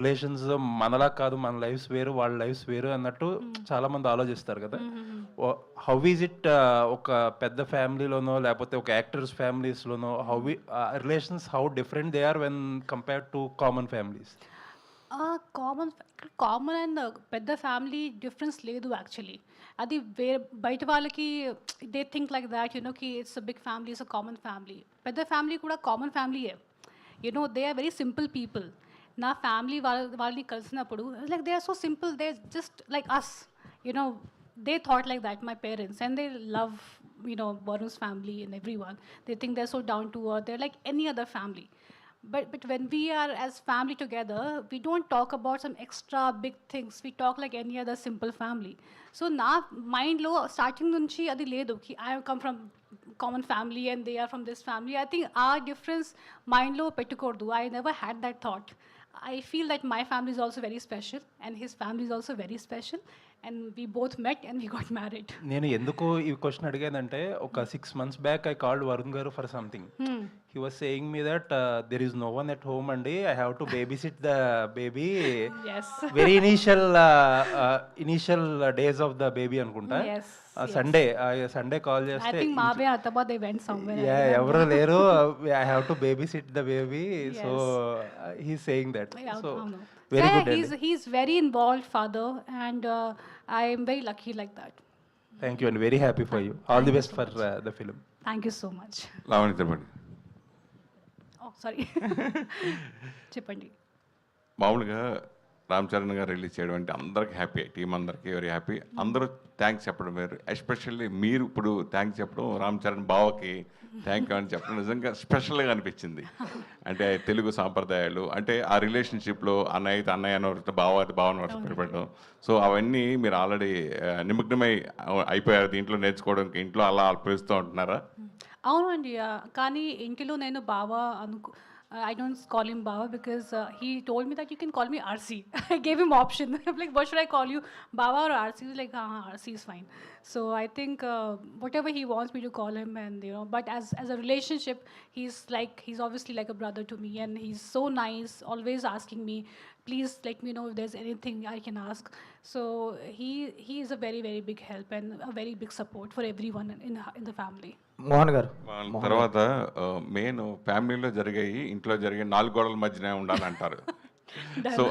Relations మనలా కాదు, మన లైఫ్స్ వేరు, వాళ్ళ లైఫ్స్ వేరు అన్నట్టు చాలా మంది ఆలోచిస్తారు కదా. హౌ ఈజ్ ఇట్ ఒక పెద్ద ఫ్యామిలీలోనో లేకపోతే ఒక యాక్టర్స్ ఫ్యామిలీస్లోనో relations how different they are when compared to common families? Common common and పెద్ద ఫ్యామిలీ డిఫరెన్స్ లేదు యాక్చువల్లీ. అది వేరే బయట వాళ్ళకి దే థింక్ లైక్ దాట్ కి it's a big family, it's a common family. పెద్ద ఫ్యామిలీ కూడా కామన్ ఫ్యామిలీయే. They are very simple people. నా ఫ్యామిలీ వాళ్ళని కలిసినప్పుడు like they are so simple, they just like us. You know they thought like that, my parents, and they love Varun's family and everyone. They think they're so down to earth, they're like any other family. But when we are as family together, we don't talk about some extra big things. We talk like any other simple family. So na mind lo starting nunchi adi ledu ki I come from common family and they are from this family. I think our difference mind lo pettukodu. I never had that thought. I feel that my family is also very special and his family is also very special, and we both met and we got married. నేను ఎందుకు ఈ question అడిగానంటే, ఒక 6 months back I called Varun garu for something. He was saying me that there is no one at home అండి, I have to babysit the baby. Yes. Very initial days of the baby అనుకుంటా. Yes. Sunday call I చేస్తే think Mabe Ataba they went somewhere. ఎవరు లేరు, I have to babysit the baby. So he saying that. Yeah, so I know. Very Yeah, good. he's very involved father, and I am very lucky like that. Thank you and very happy for you. All the best for the film. Thank you so much. Lavanya చెప్పండి. Oh, sorry. చెప్పండి. మామూలుగా రామ్ చరణ్ గారు release చేయడం అంటే అందరికి happy, team అందరికీ very happy. అందరూ thanks చెప్పడం వేరు, ఎస్పెషల్లీ మీరు ఇప్పుడు థ్యాంక్స్ చెప్పడం, రామ్ చరణ్ బావకి థ్యాంక్ యూ అని చెప్పడం నిజంగా స్పెషల్గా అనిపించింది. అంటే తెలుగు సాంప్రదాయాలు, అంటే ఆ రిలేషన్షిప్లో అన్నయ్య అయితే అన్నయ్య అనవరత, బావ అయితే బావని వరుస పెట్టడం. సో అవన్నీ మీరు ఆల్రెడీ నిమగ్నమై అయిపోయారు దీంట్లో, నేర్చుకోవడానికి ఇంట్లో అలా పిలుస్తూ ఉంటున్నారా? అవునండి. కానీ ఇంటిలో నేను బావ I don't call him Baba because he told me that you can call me RC. I gave him option. I'm like, what should I call you, Baba or RC? He's like, RC is fine. So I think whatever he wants me to call him, and but as a relationship, he's obviously like a brother to me, and he's so nice, always asking me, please let me know if there's anything I can ask. So he is a very, very big help and a very big support for everyone in the family. Mohan గారు, తర్వాత main ఫ్యామిలీలో జరిగాయి, ఇంట్లో జరిగే 4 గోడల మధ్యనే ఉండాలంటారు. So